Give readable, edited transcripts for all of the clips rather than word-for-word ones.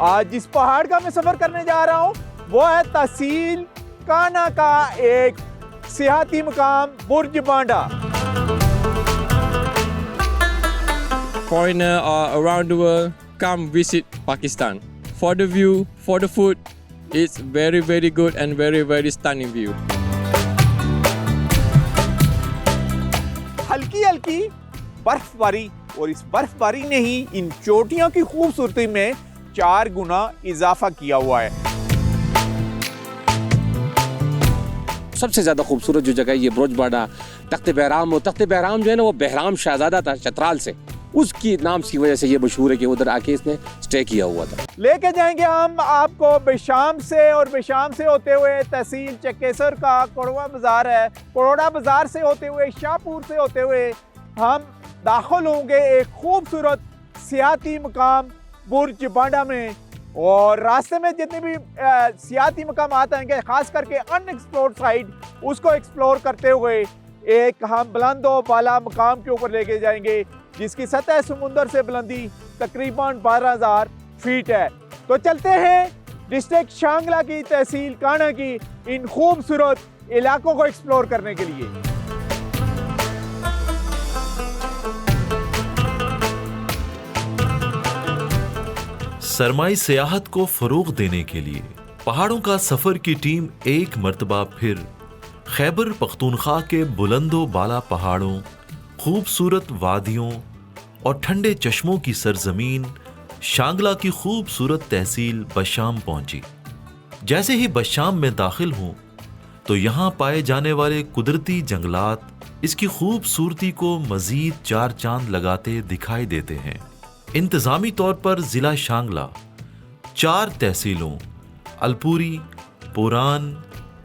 आज जिस पहाड़ का मैं सफर करने जा रहा हूँ वो है तहसील कान्हा का एक सियाहती मकाम बुर्ज बांडा। Foreigner around the world come visit Pakistan. For the view, for the food, it's very very good and very stunning view. हल्की हल्की बर्फबारी और इस बर्फबारी ने ही इन चोटियों की खूबसूरती में 4 गुना इजाफा किया हुआ है। सबसे ज़्यादा खूबसूरत जो जगह है ये बुर्ज बांडा तख्ते बहराम। तख्ते बहराम जो है ना वो बहराम शहजादा था चतराल से, उसकी नाम की वजह से ये मशहूर है कि उधर आके इसने स्टे किया हुआ था। लेके जाएंगे हम आपको बेशाम से, और बेशाम से होते हुए तहसील चकेसर का कड़वा बाजार है, कड़ोड़ा बाजार से होते हुए शाहपुर से होते हुए हम दाखिल होंगे एक खूबसूरत सियाहती मकाम बुर्ज बांडा में। और रास्ते में जितने भी सियाहती मकाम आते हैं, खास करके अनएक्सप्लोर्ड साइड, उसको एक्सप्लोर करते हुए एक हम बुलंदो बाला मकाम के ऊपर लेके जाएंगे जिसकी सतह समुंदर से बुलंदी तकरीबन 12,000 फीट है। तो चलते हैं डिस्ट्रिक्ट शांगला की तहसील कान्हा की इन खूबसूरत इलाकों को एक्सप्लोर करने के लिए। सरमाई सियाहत को फरोग देने के लिए पहाड़ों का सफर की टीम एक मर्तबा फिर खैबर पख्तूनख्वा के बुलंदो बाला पहाड़ों, खूबसूरत वादियों और ठंडे चश्मों की सरजमीन शांगला की खूबसूरत तहसील बशाम पहुंची। जैसे ही बशाम में दाखिल हूं तो यहां पाए जाने वाले कुदरती जंगलात इसकी खूबसूरती को मजीद 4 चांद लगाते दिखाई देते हैं। इंतजामी तौर पर जिला शांगला 4 तहसीलों अलपुरी, पुरान,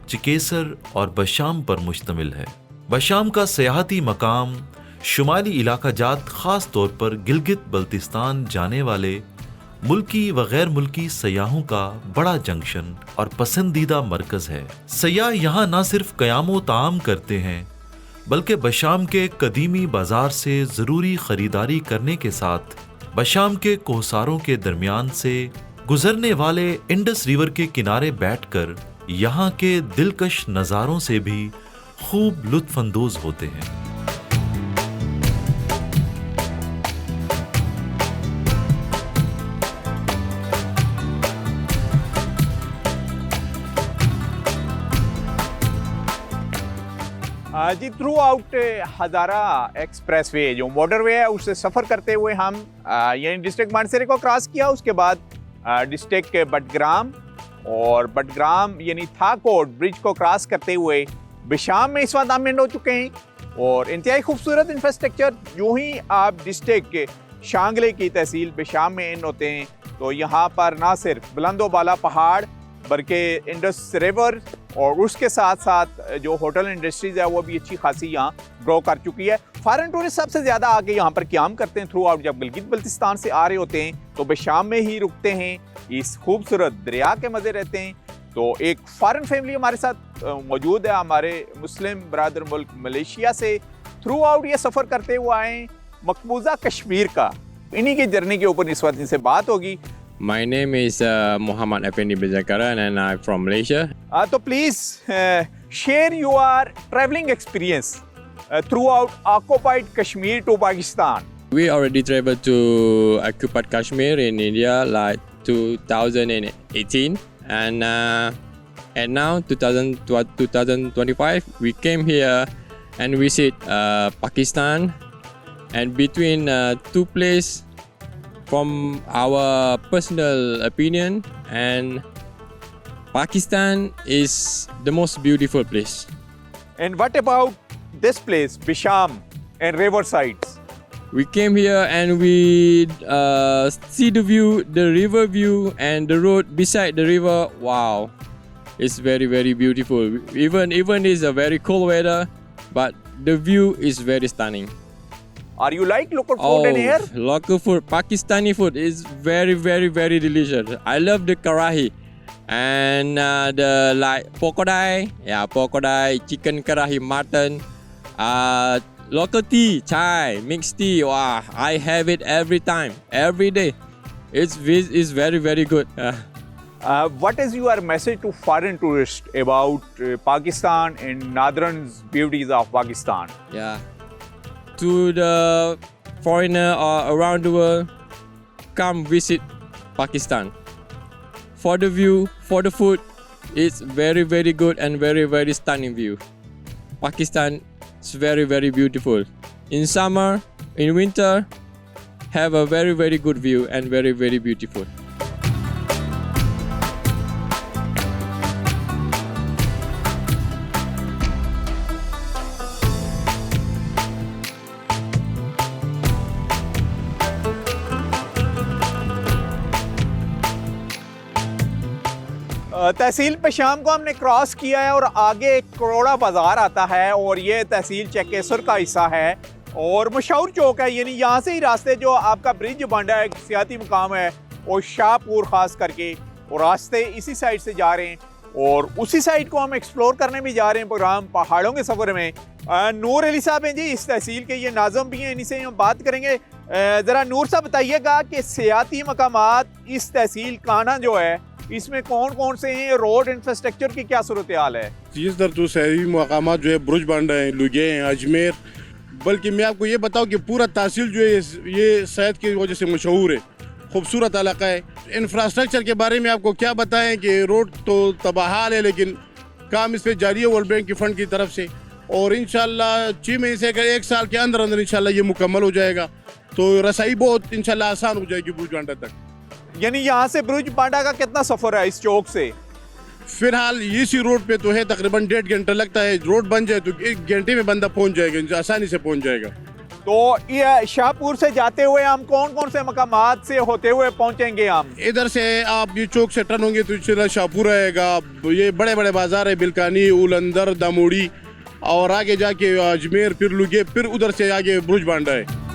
चकेसर और बशाम पर मुश्तमिल है। बशाम का सियाहती मकाम शुमाली इलाका जात खास तौर पर गिलगित बल्तिस्तान जाने वाले मुल्की व गैर मुल्की सयाहों का बड़ा जंक्शन और पसंदीदा मरकज है। सयाह यहाँ न सिर्फ क़यामो ताम करते हैं बल्कि बशाम के कदीमी बाजार से ज़रूरी ख़रीदारी करने के साथ बशाम के कोहसारों के दरमियान से गुजरने वाले इंडस रिवर के किनारे बैठकर यहाँ के दिलकश नज़ारों से भी खूब लुत्फ़अंदोज़ होते हैं। जी थ्रू आउट हज़ारा एक्सप्रेसवे जो मोटरवे है उससे सफ़र करते हुए हम यानी डिस्ट्रिक्ट मानसरे को क्रॉस किया। उसके बाद डिस्ट्रिक्ट बटग्राम और बटग्राम यानी थाकोट ब्रिज को क्रॉस करते हुए बिशाम में इस वक्त हम एंड हो चुके हैं। और इंतहाई खूबसूरत इंफ्रास्ट्रक्चर। यूँ ही आप डिस्ट्रिक्ट शांगले की तहसील बिशाम में एंड होते हैं तो यहाँ पर ना सिर्फ बुलंदो बाला पहाड़ बल्कि इंडस रिवर और उसके साथ साथ जो होटल इंडस्ट्रीज़ है वो भी अच्छी खासी यहाँ ग्रो कर चुकी है। फॉरेन टूरिस्ट सबसे ज़्यादा आके यहाँ पर क़याम करते हैं थ्रू आउट। जब गिलगित बल्तिस्तान से आ रहे होते हैं तो बेशाम में ही रुकते हैं, इस खूबसूरत दरिया के मज़े रहते हैं। तो एक फॉरेन फैमिली हमारे साथ मौजूद है, हमारे मुस्लिम बरादर मुल्क मलेशिया से थ्रू आउट ये सफ़र करते हुए आए मकबूजा कश्मीर का। इन्हीं की जर्नी के ऊपर इस वक्त इनसे बात होगी। My name is Muhammad Effendi Bezakara and I'm from Malaysia. So please share your traveling experience throughout occupied Kashmir to Pakistan. We already traveled to occupied Kashmir in India like 2018 and now 2025 we came here and visit Pakistan, and between two places from our personal opinion, and Pakistan is the most beautiful place. And what about this place, Bisham and riversides? We came here and we see the view, the river view and the road beside the river. Wow, it's very, very beautiful. Even it's a very cold weather, but the view is very stunning. Are you like local food in here? Local food, Pakistani food is very, very, very delicious. I love the karahi and the like pokodai, pokodai, chicken karahi, mutton, local tea, chai, mixed tea. Wow, I have it every time, every day. It's very very good. What is your message to foreign tourists about Pakistan and northern beauties of Pakistan? Yeah. To the foreigner around the world, come visit Pakistan. For the view, for the food, it's very very good and very very stunning view. Pakistan is very very beautiful. In summer, in winter, have a very very good view and very very beautiful. तहसील पेशाम को हमने cross किया है और आगे एक करोड़ा बाज़ार आता है और ये तहसील चकेसर का हिस्सा है और मशहूर चौक है, यानी यहाँ से ही रास्ते जो आपका ब्रिज बांडा है, एक सियाती मुकाम है, और शाहपुर ख़ास करके, और रास्ते इसी साइड से जा रहे हैं और उसी साइड को हम एक्सप्लोर करने भी जा रहे हैं प्रोग्राम पहाड़ों के सफ़र में। नूर अली साहब हैं जी, इस तहसील के ये नाज़म भी हैं, इनसे हम बात करेंगे। ज़रा नूर साहब बताइएगा कि सियाती मकामात इस तहसील काना जो है इसमें कौन कौन से हैं, रोड इंफ्रास्ट्रक्चर की क्या सूरत हाल है? इस दर तो शहरी मकामात जो है ब्रुज बांडा है, लुगे हैं, अजमेर, बल्कि मैं आपको ये बताऊं कि पूरा तहसील जो है ये सेहत की वजह से मशहूर है, खूबसूरत इलाका है। इंफ्रास्ट्रक्चर के बारे में आपको क्या बताएं कि रोड तो तबाहाल है, लेकिन काम इस पर जारी है वर्ल्ड बैंक के फंड की तरफ से, और इंशाल्लाह 6 महीने से 1 साल के अंदर अंदर इंशाल्लाह ये मुकम्मल हो जाएगा, तो रसाई बहुत इंशाल्लाह आसान हो जाएगी ब्रुज बांडा तक। यानी यहाँ से ब्रुज बांडा का कितना सफ़र है इस चौक से? फिलहाल इसी रोड पे तो है तकरीबन 1.5 घंटा लगता है, रोड बन जाए तो 1 घंटे में बंदा पहुंच जाएगा, आसानी से पहुंच जाएगा। तो ये शाहपुर से जाते हुए हम कौन कौन से मकामात से होते हुए पहुंचेंगे? हम इधर से आप ये चौक से टर्न होंगे तो इंशाल्लाह शाहपुर आएगा, ये बड़े बड़े बाजार है, बिलकानी, उलंदर, दामोड़ी, और आगे जाके अजमेर, फिर लुगे, फिर उधर से आगे ब्रुज बांडा है।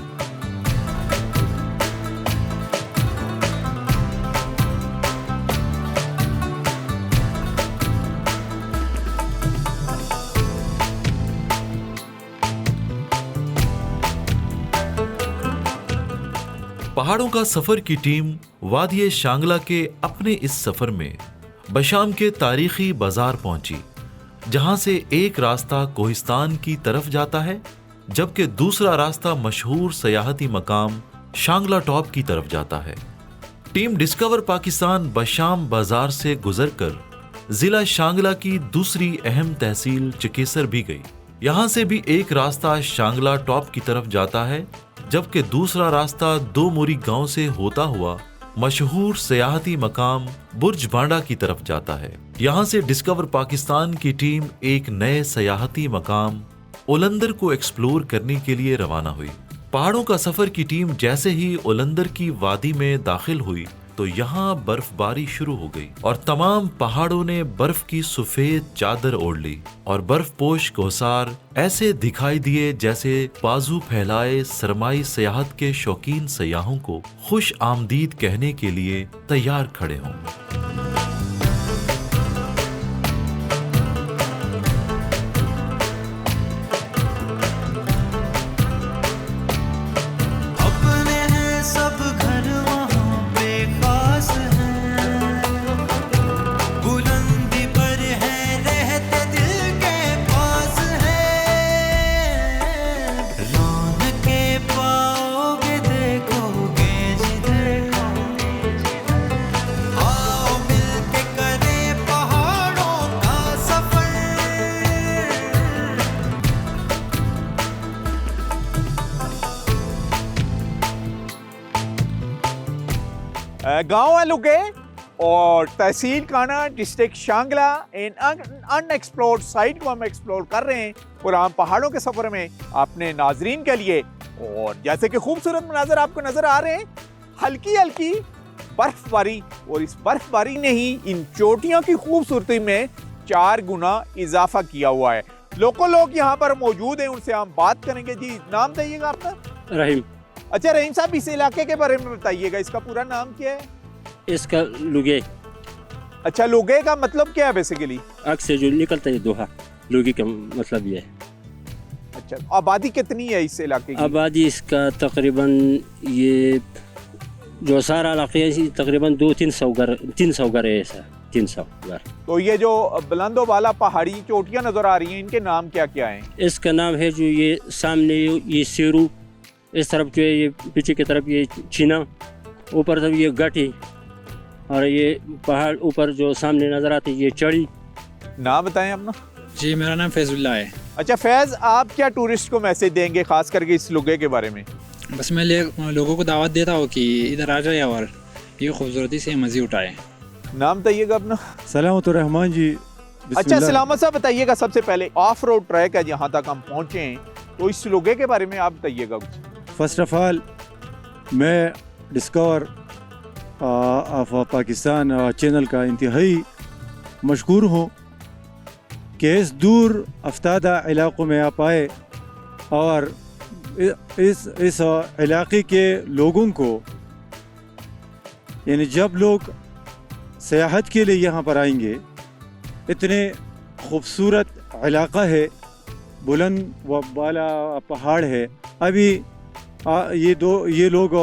पहाड़ों का सफर की टीम वादिये शांगला के अपने इस सफर में बशाम के तारीखी बाजार पहुंची, जहां से एक रास्ता कोहिस्तान की तरफ जाता है, जबकि दूसरा रास्ता मशहूर सयाहती मकाम शांगला टॉप की तरफ जाता है। टीम डिस्कवर पाकिस्तान बशाम बाजार से गुजरकर जिला शांगला की दूसरी अहम तहसील चकेसर भी गई। यहां से भी एक रास्ता शांगला टॉप की तरफ जाता है, जबकि दूसरा रास्ता 2 मोरी गांव से होता हुआ मशहूर सयाहती मकाम बुर्ज बांडा की तरफ जाता है। यहां से डिस्कवर पाकिस्तान की टीम एक नए सयाहती मकाम उलंदर को एक्सप्लोर करने के लिए रवाना हुई। पहाड़ों का सफर की टीम जैसे ही उलंदर की वादी में दाखिल हुई तो यहाँ बर्फबारी शुरू हो गई और तमाम पहाड़ों ने बर्फ की सफेद चादर ओढ़ ली और बर्फपोश कोसार ऐसे दिखाई दिए जैसे बाजू फैलाए सरमाई सयाहत के शौकीन सयाहों को खुश आमदीद कहने के लिए तैयार खड़े हों। गांव है लुगे और तहसील काना, डिस्ट्रिक्ट शांगला, इन अनएक्सप्लोर्ड साइट को हम एक्सप्लोर कर रहे हैं और हम पहाड़ों के सफर में अपने नाजरीन के लिए। और जैसे कि खूबसूरत मनाजर आपको नजर आ रहे हैं, हल्की हल्की बर्फबारी, और इस बर्फबारी ने ही इन चोटियों की खूबसूरती में 4 गुना इजाफा किया हुआ है। लोकल लोग यहाँ पर मौजूद हैं, उनसे हम बात करेंगे। जी नाम बताइएगा आपका? रहीम। अच्छा रहीम साहब, इस इलाके के बारे में बताइएगा, इसका पूरा नाम क्या है? इसका लुगे। अच्छा, लुगे का मतलब क्या है बेसिकली? आग से जो निकलता है दोहा, लुगे का मतलब ये है। अच्छा, आबादी कितनी है इस इलाके की? आबादी इसका तकरीबन ये जो सारा इलाके है तकरीबन 300 घर है सर, 300 घर। तो ये जो बुलंदो बाला पहाड़ी चोटियां नजर आ रही हैं, इनके नाम क्या क्या हैं? इसका नाम है जो ये सामने ये सेरू, इस तरफ जो है ये पीछे की तरफ ये चीना, ऊपर तरफ ये गठी, और ये पहाड़ ऊपर जो सामने नजर आती है ये चढ़ी। नाम बताएं अपना। जी मेरा नाम फैजुल्ला है। अच्छा फैज़, आप क्या टूरिस्ट को मैसेज देंगे खास करके इस लुगे के बारे में? बस मैं लोगों को दावत देता हूँ कि इधर आ जाए और ये खूबसूरती से मज़े उठाए। नाम बताइएगा अपना। सलामतुर रहमान जी। अच्छा सलामत साहब बताइएगा, सबसे पहले ऑफ रोड ट्रैक है जहाँ तक हम पहुँचे हैं, तो इस लुगे के बारे में आप बताइएगा कुछ। फर्स्ट ऑफ ऑल मैं डिस्कवर ऑफ पाकिस्तान चैनल का इंतहाई मशकूर हूँ कि इस दूर अफ्तादा इलाक़ों में आप आए और इस इलाक़े के लोगों को, यानी जब लोग सयाहत के लिए यहाँ पर आएंगे, इतने खूबसूरत इलाक़ा है, बुलंद व बाला पहाड़ है। अभी ये लोग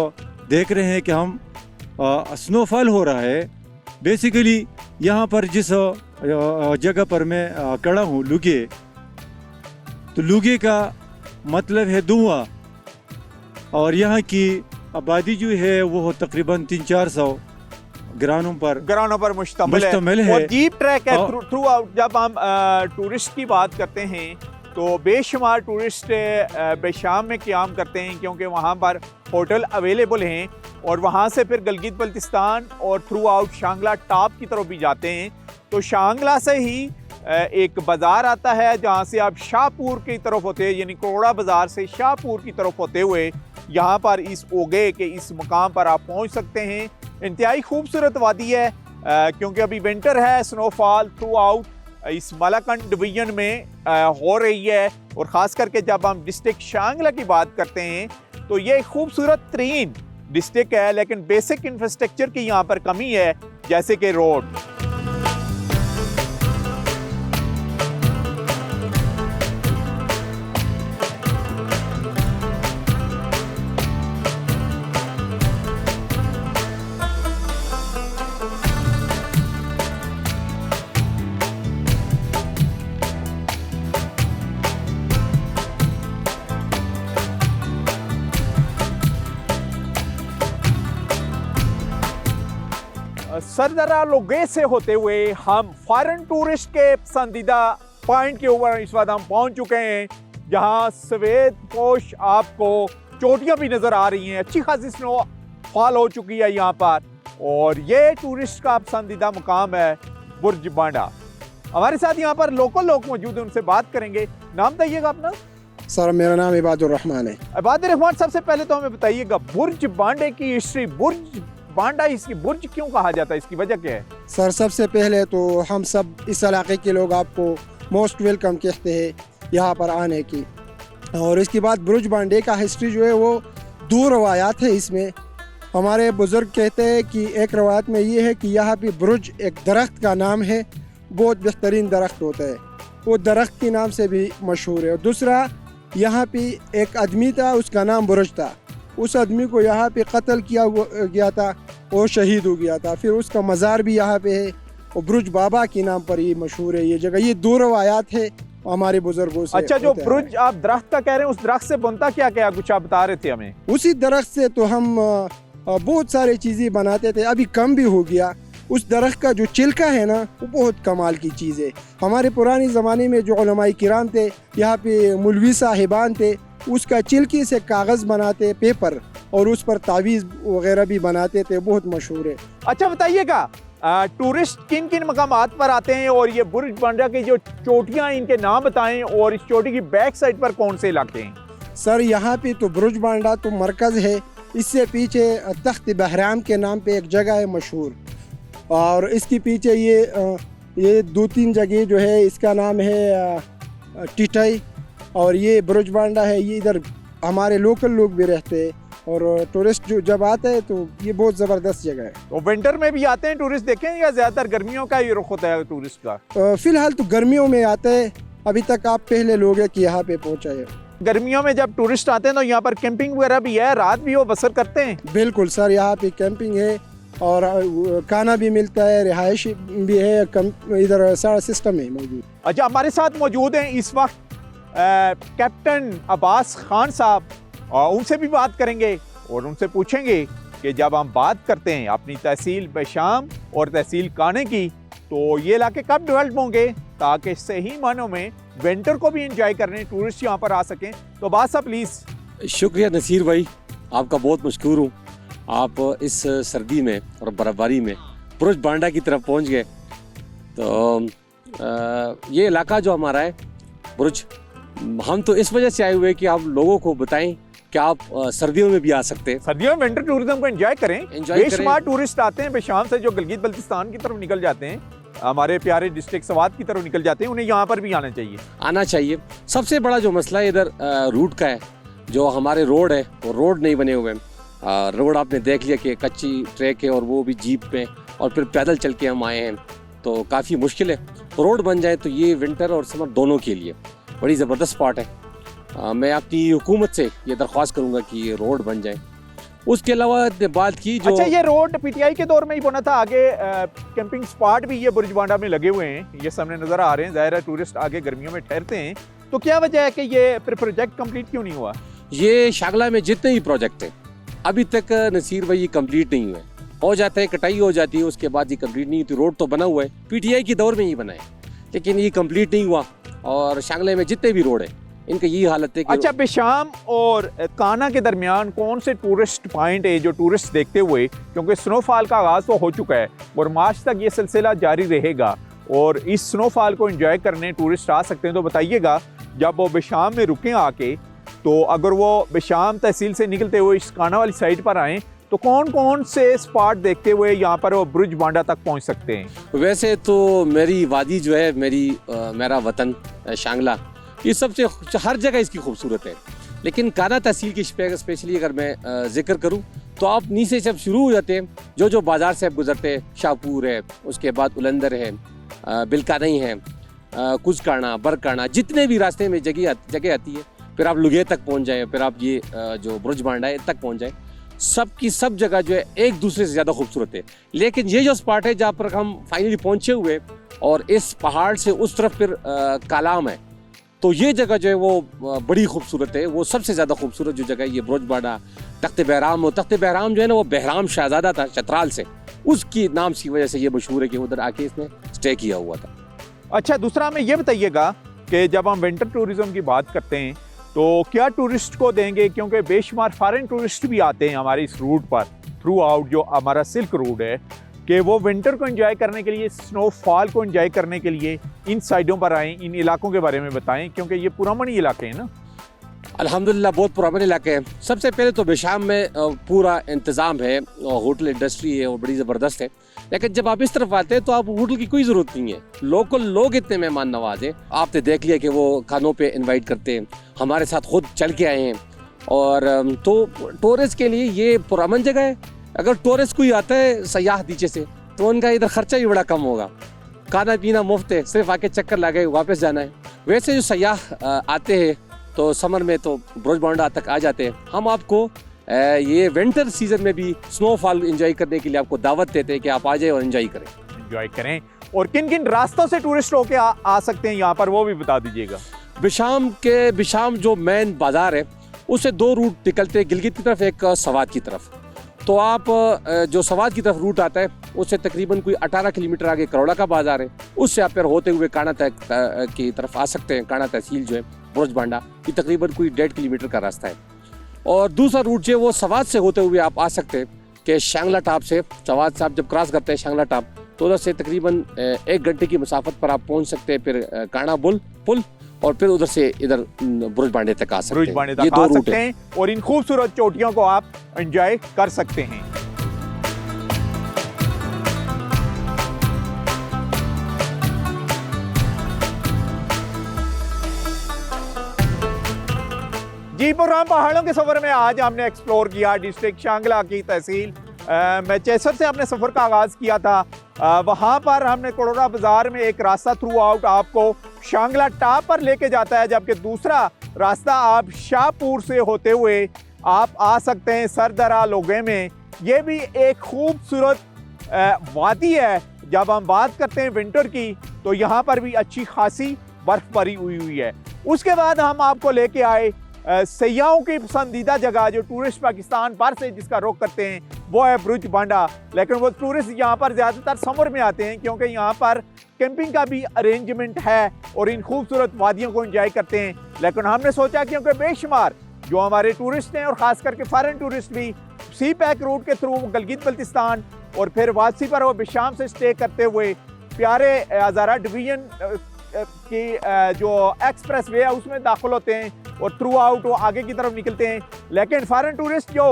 देख रहे हैं कि हम स्नोफॉल हो रहा है। बेसिकली यहाँ पर जिस जगह पर मैं खड़ा हूँ लुगे, तो लुगे का मतलब है धुआं, और यहाँ की आबादी जो है वो तकरीबन 300-400 ग्रानों पर मुश्तमिल है। और डीप ट्रैक है थ्रू आउट। जब हम टूरिस्ट की बात करते हैं तो बेशुमार टूरिस्ट बेशाम में क़याम करते हैं, क्योंकि वहाँ पर होटल अवेलेबल हैं, और वहाँ से फिर गलगित बल्तिस्तान और थ्रू आउट शांगला टॉप की तरफ भी जाते हैं। तो शांगला से ही एक बाज़ार आता है जहाँ से आप शाहपुर की तरफ होते हैं, यानी करोड़ा बाज़ार से शाहपुर की तरफ होते हुए यहाँ पर इस ओगे के इस मुकाम पर आप पहुँच सकते हैं। इंतहाई खूबसूरत वादी है, क्योंकि अभी विंटर है, स्नोफॉल थ्रू आउट इस मलाकंड डिवीजन में हो रही है। और ख़ास करके जब हम डिस्ट्रिक्ट शांगला की बात करते हैं तो ये खूबसूरत तरीन डिस्ट्रिक्ट है, लेकिन बेसिक इंफ्रास्ट्रक्चर की यहाँ पर कमी है, जैसे कि रोड। सरदरा लुगे से होते हुए हम फॉरेन टूरिस्ट के पसंदीदा पॉइंट के ऊपर इस वक्त हम पहुंच चुके हैं, जहां सफेद पोश आपको चोटियां भी नजर आ रही हैं। अच्छी खासी स्नो फॉल हो चुकी है यहाँ पर, और ये टूरिस्ट का पसंदीदा मुकाम है बुर्ज बांडा। हमारे साथ यहाँ पर लोकल लोग मौजूद हैं, उनसे बात करेंगे। नाम बताइएगा अपना। सर मेरा नाम इबादुर रहमान है। इबादुर रहमान, सबसे पहले तो हमें बताइएगा बुर्ज बांडे की हिस्ट्री। बुर्ज बांडा, इसकी बुर्ज क्यों कहा जाता है, इसकी वजह क्या है? सर सबसे पहले तो हम सब इस इलाके के लोग आपको मोस्ट वेलकम कहते हैं यहाँ पर आने की। और इसके बाद बुर्ज बांडे का हिस्ट्री जो है वो 2 रवायात है। इसमें हमारे बुजुर्ग कहते हैं कि एक रवायत में ये है कि यहाँ पे बुर्ज एक दरख्त का नाम है, बहुत बेहतरीन दरख्त होता है, वो दरख्त के नाम से भी मशहूर है। और दूसरा, यहाँ पे एक आदमी था, उसका नाम बुर्ज था, उस आदमी को यहाँ पे कत्ल किया गया था, वो शहीद हो गया था। फिर उसका मज़ार भी यहाँ पे है, और बुर्ज बाबा के नाम पर ये मशहूर है ये जगह। ये 2 रवायात है हमारे बुजुर्गों से। अच्छा, जो बुर्ज आप दरख्त का कह रहे हैं, उस दरख्त से बनता क्या क्या, कुछ आप बता रहे थे हमें? उसी दरख्त से तो हम बहुत सारी चीज़ें बनाते थे, अभी कम भी हो गया। उस दरख्त का जो छिलका है ना, वो बहुत कमाल की चीज़ है। हमारे पुराने ज़माने में जो उलमाए किराम थे, यहाँ पे मौलवी साहिबान थे, उसका छिलके से कागज़ बनाते, पेपर, और उस पर तावीज़ वगैरह भी बनाते थे, बहुत मशहूर है। अच्छा बताइएगा, टूरिस्ट किन किन मकामात पर आते हैं, और ये बुर्ज बांडा की जो चोटियाँ, इनके नाम बताएं, और इस चोटी की बैक साइड पर कौन से इलाके हैं? सर यहाँ पे तो बुर्ज बांडा तो मरकज़ है, इससे पीछे तख्त बहराम के नाम पे एक जगह है मशहूर, और इसके पीछे ये 2-3 जगह जो है, इसका नाम है टिटाई, और ये बुर्ज बांडा है। ये इधर हमारे लोकल लोग भी रहते हैं, और टूरिस्ट जो जब आते हैं तो ये बहुत ज़बरदस्त जगह है। तो विंटर में भी आते हैं टूरिस्ट, देखें, या ज़्यादातर गर्मियों का ही रुख होता है टूरिस्ट का? फ़िलहाल तो गर्मियों में आते हैं। अभी तक आप पहले लोग हैं कि यहाँ पे पहुँचा है। गर्मियों में जब टूरिस्ट आते हैं तो यहाँ पर कैंपिंग वगैरह भी है, रात भी वो बसर करते हैं? बिल्कुल सर, यहाँ पे कैंपिंग है और खाना भी मिलता है, रिहाइश भी है, इधर सारा सिस्टम है मौजूद। अच्छा, हमारे साथ मौजूद हैं इस वक्त कैप्टन अब्बास खान साहब, और उनसे भी बात करेंगे और उनसे पूछेंगे कि जब हम बात करते हैं अपनी तहसील बेशाम और तहसील काने की, तो ये इलाके कब डेवलप होंगे ताकि सही मानों में विंटर को भी एंजॉय करने टूरिस्ट यहाँ पर आ सकें। तो अब्बास साहब प्लीज़। शुक्रिया नसीर भाई, आपका बहुत मशकूर हूँ। आप इस सर्दी में और बर्फबारी में बुर्ज बांडा की तरफ पहुँच गए। तो ये इलाका जो हमारा है बुर्ज, हम तो इस वजह से आए हुए हैं कि आप लोगों को बताएं कि आप सर्दियों में भी आ सकते हैं। सर्दियों में विंटर टूरिज्म को एंजॉय करें। बेशुमार टूरिस्ट आते हैं बेशाम से, जो गिलगित बल्तिस्तान की तरफ निकल जाते हैं, हमारे प्यारे डिस्ट्रिक्ट सवात की तरफ निकल जाते हैं, उन्हें यहाँ पर भी आना चाहिए। सबसे बड़ा जो मसला इधर रूट का है, जो हमारे रोड है वो रोड नहीं बने हुए हैं। रोड आपने देख लिया कि कच्ची ट्रैक है और वो भी जीप पे, और फिर पैदल चल के हम आए हैं, तो काफ़ी मुश्किल है। रोड बन जाए तो ये विंटर और समर दोनों के लिए बड़ी ज़बरदस्त स्पॉट है। मैं आपकी हुकूमत से ये दरख्वास्त करूँगा कि ये रोड बन जाए। उसके अलावा बात की जो, अच्छा, ये रोड पीटीआई के दौर में ही बना था, आगे कैंपिंग स्पॉट भी ये बुर्ज बांडा में लगे हुए हैं, ये सामने नजर आ रहे हैं। ज़ाहिर है टूरिस्ट आगे गर्मियों में ठहरते हैं, तो क्या वजह है कि ये प्रोजेक्ट कंप्लीट क्यों नहीं हुआ? ये शागला में जितने भी प्रोजेक्ट हैं अभी तक नसीर भाई कंप्लीट नहीं हुए। हो जाता है, कटाई हो जाती है, उसके बाद ये कंप्लीट नहीं होती। रोड तो बना हुआ है, पीटीआई के दौर में ही बना है, लेकिन ये कंप्लीट नहीं हुआ। और शागले में जितने भी रोड है इनका यही हालत है कि अच्छा, बेशाम और काना के दरमियान कौन से टूरिस्ट पॉइंट है जो टूरिस्ट देखते हुए, क्योंकि स्नोफॉल का आगाज़ तो हो चुका है और मार्च तक ये सिलसिला जारी रहेगा और इस स्नोफॉल को एंजॉय करने टूरिस्ट आ सकते हैं, तो बताइएगा जब वो बेशाम में रुकें आके, तो अगर वो बेशाम तहसील से निकलते हुए इस काना वाली साइड पर आएँ तो कौन कौन से स्पॉट देखते हुए यहाँ पर वो बुर्ज बांडा तक पहुँच सकते हैं? वैसे तो मेरी वादी जो है, मेरा वतन शांगला, ये सबसे हर जगह इसकी खूबसूरत है, लेकिन काना तहसील की स्पेशली अगर मैं जिक्र करूं तो आप नीचे से शुरू हो जाते हैं, जो बाज़ार से आप गुजरते हैं, शाहपुर है, उसके बाद उलंदर है, बिलकानई है, कुचकाना, बरकाना, जितने भी रास्ते में जगह आती है, फिर आप लुगे तक पहुंच जाए, फिर आप ये जो बुर्ज बांडा है तक पहुंच जाए। सब की सब जगह जो है एक दूसरे से ज़्यादा खूबसूरत है। लेकिन ये जो स्पॉट है जहाँ पर हम फाइनली पहुंचे हुए, और इस पहाड़ से उस तरफ फिर कालाम है, तो ये जगह जो है वो बड़ी खूबसूरत है। वो सबसे ज़्यादा खूबसूरत जो जगह है ये बुर्ज बांडा, तख्त बहराम। और तख्त बहराम जो है ना, वो बहराम शहजादा था चतराल से, उसकी नाम की वजह से ये मशहूर है कि उधर आके इसने स्टे किया हुआ था। अच्छा, दूसरा हमें ये बताइएगा कि जब हम विंटर टूरिज्म की बात करते हैं तो क्या टूरिस्ट को देंगे, क्योंकि बेशुमार फॉरेन टूरिस्ट भी आते हैं हमारे इस रूट पर थ्रू आउट, जो हमारा सिल्क रूट है, कि वो विंटर को एंजॉय करने के लिए, स्नोफॉल को एंजॉय करने के लिए इन साइडों पर आएँ, इन इलाकों के बारे में बताएं, क्योंकि ये पुराने इलाके हैं ना। अल्हम्दुलिल्लाह बहुत पुराने इलाके हैं। सबसे पहले तो बेशाम में पूरा इंतज़ाम है, होटल इंडस्ट्री है, वो बड़ी ज़बरदस्त है। लेकिन जब आप इस तरफ आते हैं तो आप होटल की कोई ज़रूरत नहीं है, लोकल लोग इतने मेहमान नवाज हैं। आपने देख लिया कि वो खानों पे इनवाइट करते हैं, हमारे साथ खुद चल के आए हैं। और तो टूरिस्ट के लिए ये पुरान जगह है। अगर टूरिस्ट कोई आता है सयाह नीचे से, तो उनका इधर खर्चा भी बड़ा कम होगा, खाना पीना मुफ्त है, सिर्फ आके चक्कर लगा के वापस जाना है। वैसे जो सयाह आते हैं तो समर में तो बुर्ज बांडा तक आ जाते हैं। हम आपको ये विंटर सीजन में भी स्नोफॉल एंजॉय करने के लिए आपको दावत देते हैं कि आप आ जाए और एंजॉय करें। और किन किन रास्तों से टूरिस्ट होके आ सकते हैं यहाँ पर, वो भी बता दीजिएगा। बिशाम जो मेन बाजार है उससे दो रूट निकलते हैं, गिलगित की तरफ, एक सवात की तरफ। तो आप जो सवात की तरफ रूट आता है उससे तकरीबन कोई 18 किलोमीटर आगे करोड़ा का बाजार है, उससे आप फिर होते हुए काना की तरफ आ सकते हैं। काना तहसील जो है बुर्ज बांडा, ये तकरीबन कोई 1.5 किलोमीटर का रास्ता है। और दूसरा रूट जो है वो सवात से होते हुए आप आ सकते हैं कि शांगला टाप से, सवात से आप जब क्रॉस करते हैं शांगला टाप, तो उधर से तकरीबन 1 घंटे की मुसाफत पर आप पहुंच सकते हैं। फिर काना पुल और फिर उधर से इधर बुर्ज बांडे तक आ सकते हैं। ये दो रूट हैं और इन खूबसूरत चोटियों को आप एंजॉय कर सकते हैं। जी, प्रोग्राम पहाड़ों के सफर में आज हमने एक्सप्लोर किया डिस्ट्रिक्ट शांगला की तहसील मैचेसर से। हमने सफर का आगाज किया था वहाँ पर हमने कोडोरा बाजार में एक रास्ता थ्रू आउट आपको शांगला टॉप पर लेके जाता है, जबकि दूसरा रास्ता आप शाहपुर से होते हुए आप आ सकते हैं सरदरा लोगे में। ये भी एक खूबसूरत वादी है। जब हम बात करते हैं विंटर की तो यहाँ पर भी अच्छी खासी बर्फबारी हुई है। उसके बाद हम आपको लेके आए सयाहों की पसंदीदा जगह जो टूरिस्ट पाकिस्तान भर से जिसका रुख करते हैं वो है ब्रुज बांडा। लेकिन वो टूरिस्ट यहाँ पर ज़्यादातर समर में आते हैं क्योंकि यहाँ पर कैंपिंग का भी अरेंजमेंट है और इन खूबसूरत वादियों को एंजॉय करते हैं। लेकिन हमने सोचा क्योंकि बेशुमार जो हमारे टूरिस्ट हैं और ख़ास करके फॉरेन टूरिस्ट भी सी पैक रूट के थ्रू गिलगित बल्तिस्तान और फिर वापसी पर वो बिशाम से स्टे करते हुए प्यारे हज़ारा डिवीजन की जो एक्सप्रेस वे है उसमें दाखिल होते हैं और थ्रू आउट वो आगे की तरफ निकलते हैं। लेकिन फॉरेन टूरिस्ट जो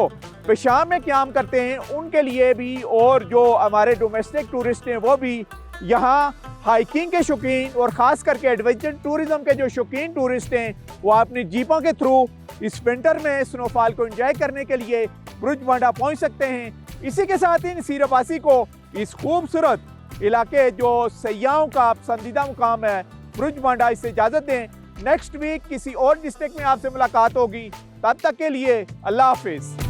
पेशाब में क्याम करते हैं उनके लिए भी और जो हमारे डोमेस्टिक टूरिस्ट हैं वो भी यहाँ हाइकिंग के शौकीन और ख़ास करके एडवेंचर टूरिज़म के जो शौकीन टूरिस्ट हैं वो अपनी जीपों के थ्रू इस विंटर में स्नोफॉल को एंजॉय करने के लिए ब्रुज बांडा पहुँच सकते हैं। इसी के साथ ही नसीर अब्बासी को इस खूबसूरत इलाके जो सयाहों का पसंदीदा मुकाम है ब्रुज बांडा इससे इजाज़त दें। नेक्स्ट वीक किसी और डिस्ट्रिक्ट में आपसे मुलाकात होगी, तब तक के लिए अल्लाह हाफिज़।